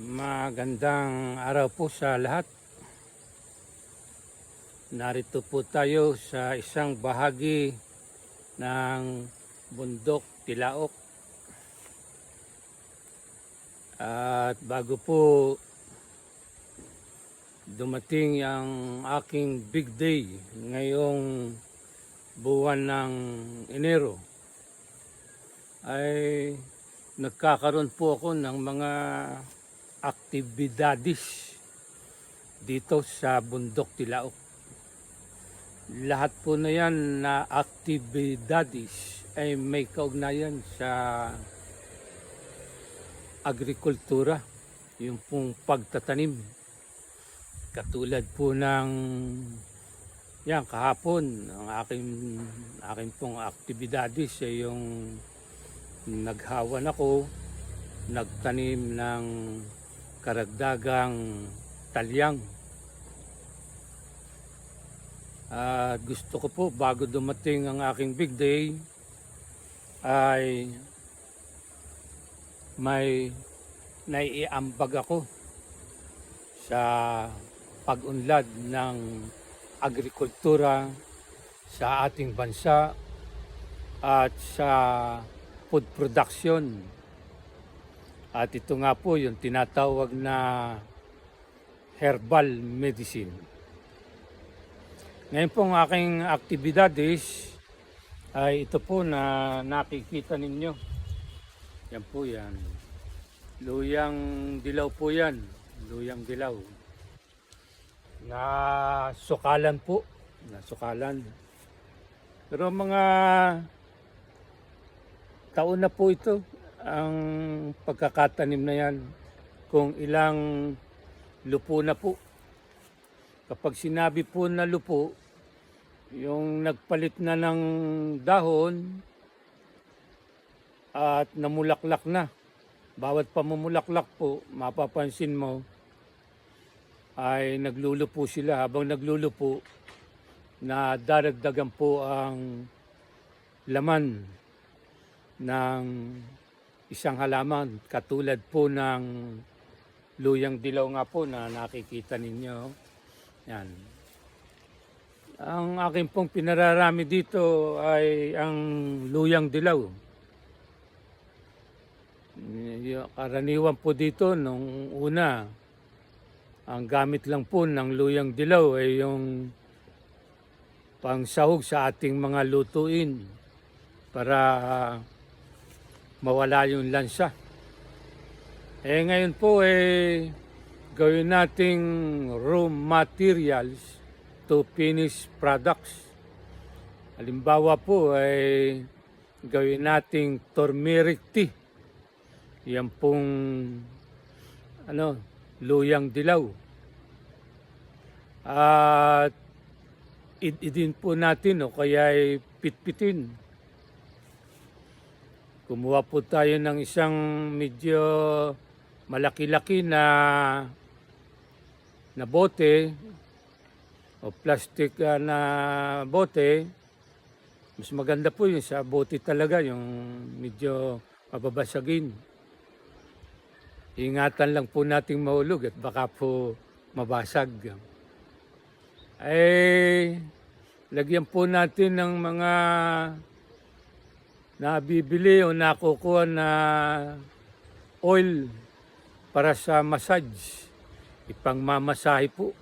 Magandang araw po sa lahat. Narito po tayo sa isang bahagi ng bundok Tilaok. At bago po dumating ang aking big day ngayong buwan ng Enero, ay nagkakaroon po ako ng mga aktibidades dito sa bundok Tilaok. Lahat po na yan na aktibidades ay may kaugnayan sa agrikultura, yung pong pagtatanim. Katulad po ng yan kahapon, ang aking pong aktibidades ay yung naghawan ako, nagtanim ng karagdagang talyang. At gusto ko po bago dumating ang aking big day ay may naiambag ako sa pag-unlad ng agrikultura sa ating bansa at sa food production. At ito nga po yung tinatawag na herbal medicine. Ngayon pong aking aktibidades ay ito po na nakikita ninyo. Yan po yan. Luyang dilaw po yan. Luyang dilaw. Nasukalan po. Nasukalan. Pero mga taon na po ito ang pagkakatanim na yan. Kung ilang lupo na po. Kapag sinabi po na lupo, yung nagpalit na ng dahon at namulaklak na. Bawat pamumulaklak po, mapapansin mo, ay naglulupo sila. Habang naglulupo, na daragdagan po ang laman ng isang halaman. Katulad po ng luyang dilaw nga po na nakikita ninyo. Yan. Ang akin pong pinararami dito ay ang luyang dilaw. Karaniwan po dito nung una, ang gamit lang po ng luyang dilaw ay yung pangsahog sa ating mga lutuin para mawala yung lansa. Ngayon po gawin nating raw materials to finish products. Halimbawa po ay gawin nating turmeric tea. Yan pong luyang dilaw. At idin po natin o kaya ay pitpitin. Kumuha po tayo ng isang medyo malaki-laki na bote o plastic na bote. Mas maganda po yung sa bote talaga, yung medyo mababasagin. Ingatan lang po nating mahulog at baka po mabasag. Lagyan po natin ng mga nabibili o nakukuha na oil para sa massage. Ipangmamasahe po.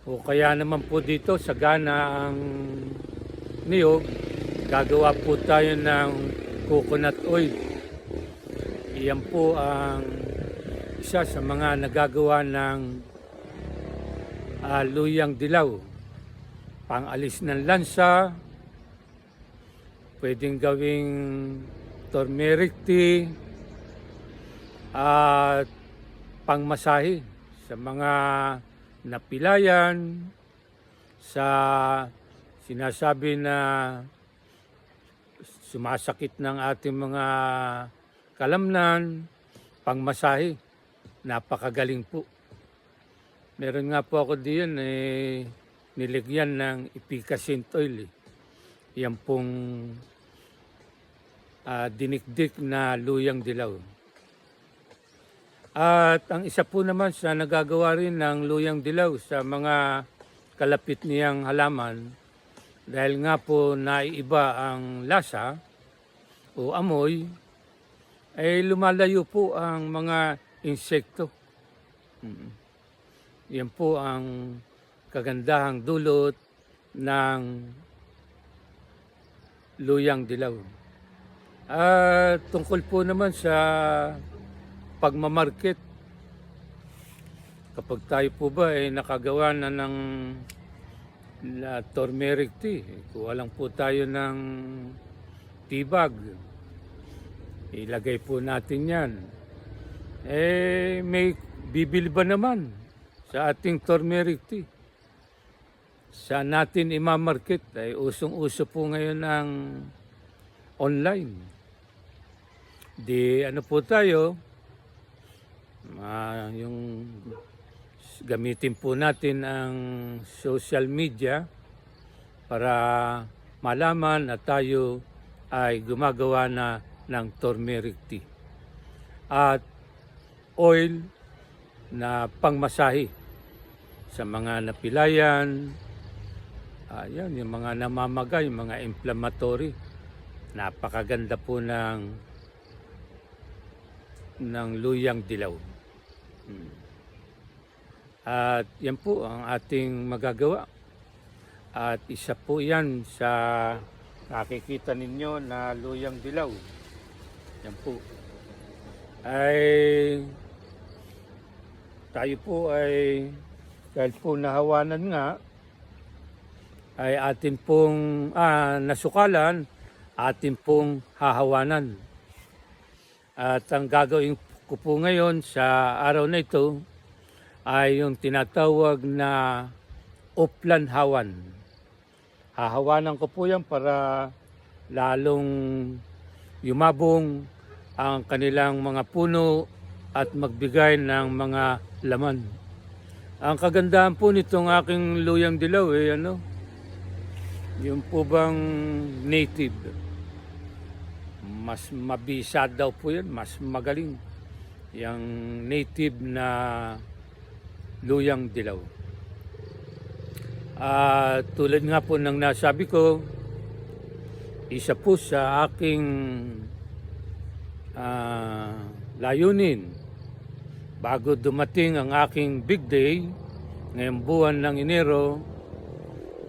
O kaya naman po dito sa gana ang niyog, gagawa po tayo ng coconut oil. Iyan po ang isa sa mga nagagawa ng luyang dilaw. Pangalis ng lansa, pwedeng gawing turmeric tea, at pangmasahe sa mga napilayan, sa sinasabi na sumasakit ng ating mga kalamnan, pangmasahe. Napakagaling po. Meron nga po ako diyan niligyan ng epicacent oil. Yan pong dinikdik na luyang dilaw. At ang isa po naman sa nagagawa rin ng luyang dilaw sa mga kalapit niyang halaman dahil nga po naiiba ang lasa o amoy, ay lumalayo po ang mga insekto. Mm. Yan po ang kagandahang dulot ng luyang dilaw. At tungkol po naman sa pagmamarket, kapag tayo po ba ay nakagawa na ng turmeric tea, kuha lang po tayo ng tea bag, ilagay po natin yan. May bibili ba naman sa ating turmeric tea? Saan natin imamarket? Ay usong-uso po ngayon ang online. Di ano po tayo, yung gamitin po natin ang social media para malaman na tayo ay gumagawa na ng turmeric tea at oil na pangmasahe sa mga napilayan, yan, yung mga namamagay, yung mga inflammatory. Napakaganda po ng luyang dilaw. At yan po ang ating magagawa. At isa po yan sa nakikita ninyo na luyang dilaw. Yan po. Ay tayo po ay dahil po nahawanan nga ay atin pong nasukalan, atin pong hahawanan. At ang gagawin ko po ngayon sa araw na ito ay yung tinatawag na uplanhawan. Hahawanan ko po yan para lalong yumabong ang kanilang mga puno at magbigay ng mga laman. Ang kagandahan po nitong aking luyang dilaw yung po bang native. Mas mabisa daw po yan, mas magaling yung native na luyang dilaw. Tulad nga po ng nasabi ko, isa po sa aking layunin bago dumating ang aking big day ngayong buwan ng Enero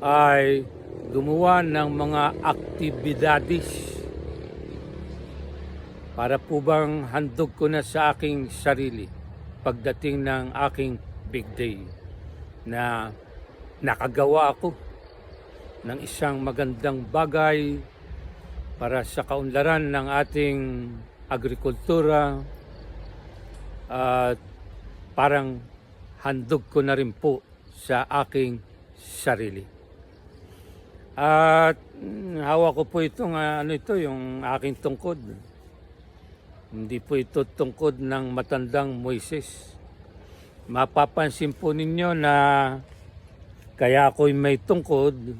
ay gumawa ng mga aktibidades para po bang handog ko na sa aking sarili pagdating ng aking big day na nakagawa ako ng isang magandang bagay para sa kaunlaran ng ating agrikultura at parang handog ko na rin po sa aking sarili. At hawak ko po itong yung aking tungkod. Hindi po ito tungkod ng matandang Moises. Mapapansin po ninyo na kaya ako'y may tungkod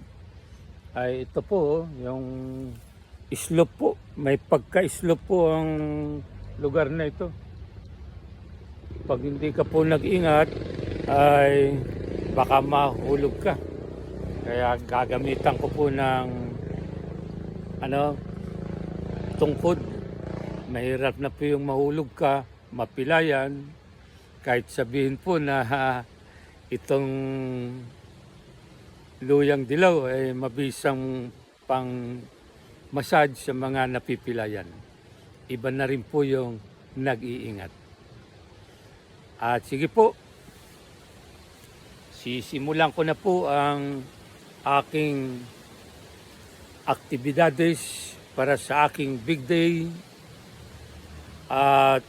ay ito po, yung slope po. May pagka-slope po ang lugar na ito. Pag hindi ka po nag-ingat ay baka mahulog ka. Kaya gagamitan ko po ng tungkod. Mahirap na po yung mahulog ka, mapilayan. Kahit sabihin po na itong luyang dilaw ay mabisang pang massage sa mga napipilayan. Iba na rin po yung nag-iingat. At sige po, sisimulan ko na po ang aking aktibidades para sa aking big day at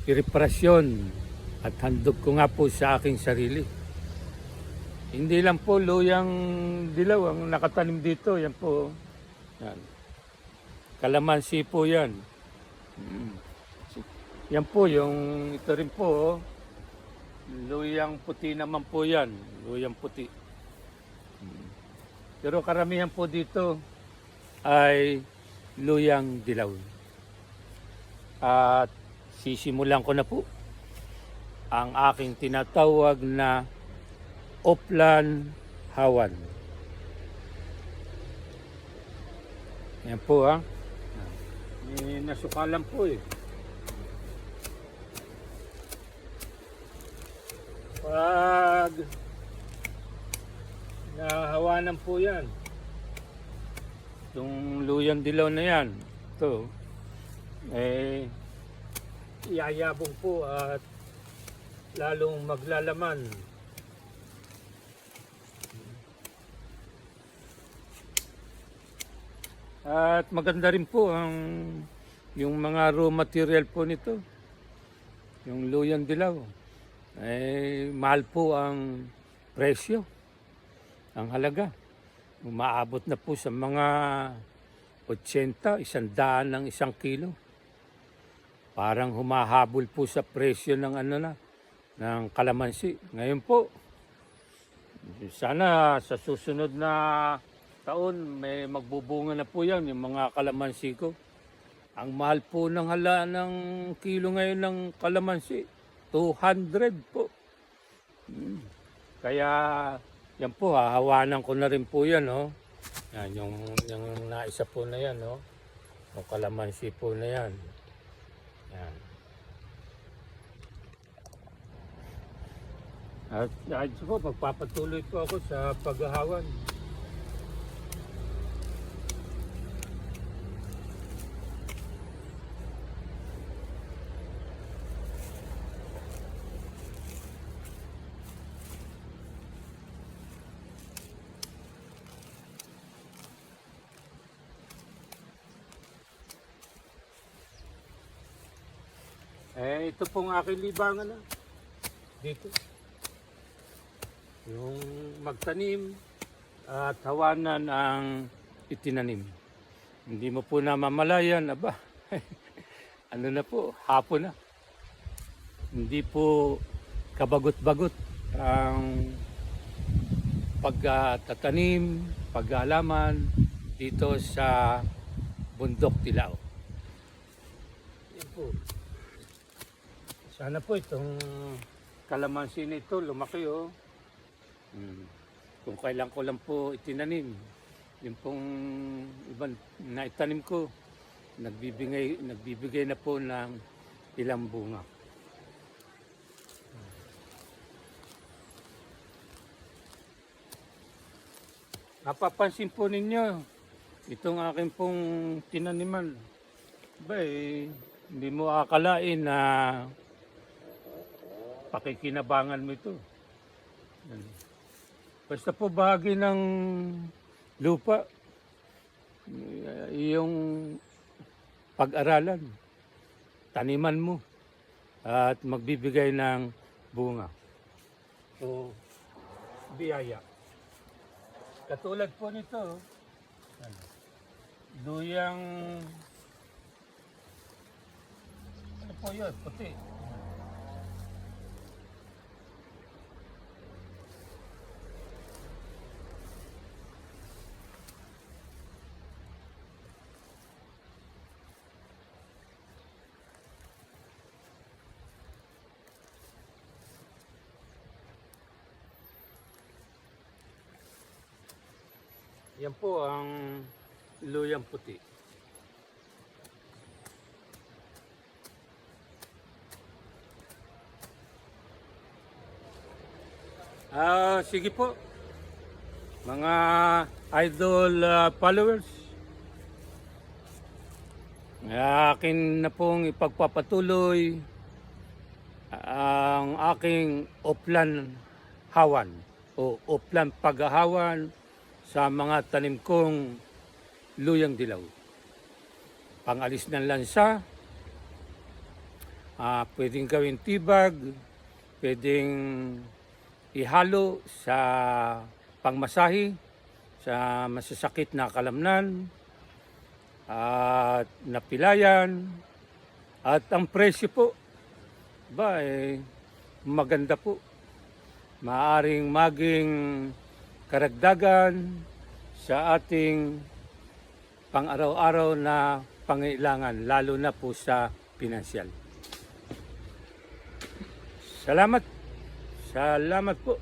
preparasyon at handog ko nga po sa aking sarili. Hindi lang po luyang dilaw ang nakatanim dito. Yan po. Yan. Kalamansi po yan. Yan po yung ito rin po. Luyang puti naman po yan. Luyang puti. Pero karamihan po dito ay luyang dilaw. At sisimulan ko na po ang aking tinatawag na Oplan Hawan. Yan po ha. Nasukalan po eh. Pag nahawanan po yan, itong luyang dilaw na yan, ito, iyayabong po at lalong maglalaman. At maganda rin po yung mga raw material po nito, yung luyang dilaw. Mahal po ang presyo, ang halaga. Umaabot na po sa mga 80, 100 ng 1 kilo. Parang humahabol po sa presyo ng ng kalamansi. Ngayon po, sana sa susunod na taon may magbubunga na po yan, yung mga kalamansi ko. Ang mahal po ng ng kilo ngayon ng kalamansi, 200 po. Kaya yan po, hahawanan ko na rin po yan. Oh. Yan, yung naisa po na yan. Oh. Yung kalamansi po na yan. Yan. At po, magpapatuloy po ako sa paghahawan. Ito pong aking libangan na dito. Yung magtanim at hawanan ang itinanim. Hindi mo po namamalayan, aba, ano na po, hapon na. Hindi po kabagot-bagot ang pagtatanim, pag-aalaman dito sa Bundok Tilao. Yan po. Sana po itong kalamansi nito lumaki oh. Kung kailan ko lang po itinanim, yung pong ibang naitanim ko, nagbibigay na po ng ilang bunga. Napapansin po ninyo, itong aking pong tinaniman, hindi mo akalain na pakikinabangan mo ito. Basta po bahagi ng lupa, yung pag-aralan, taniman mo, at magbibigay ng bunga o biyaya. Katulad po nito, luyang, ano po yun, puti. Yan po ang luyang puti. Sige po, mga idol followers. Akin na pong ipagpapatuloy ang aking Oplan Hawan o Oplan Paghahawan sa mga tanim kong luyang dilaw. Pangalis ng lansa, pwedeng gawing tibag, pwedeng ihalo sa pangmasahe, sa masasakit na kalamnan, at napilayan, at ang presyo po, maganda po. Maaring maging karagdagan sa ating pang-araw-araw na pangailangan, lalo na po sa pinansyal. Salamat. Salamat po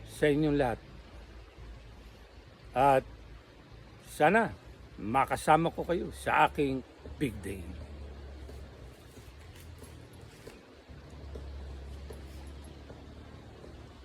sa inyong lahat. At sana makasama ko kayo sa aking big day.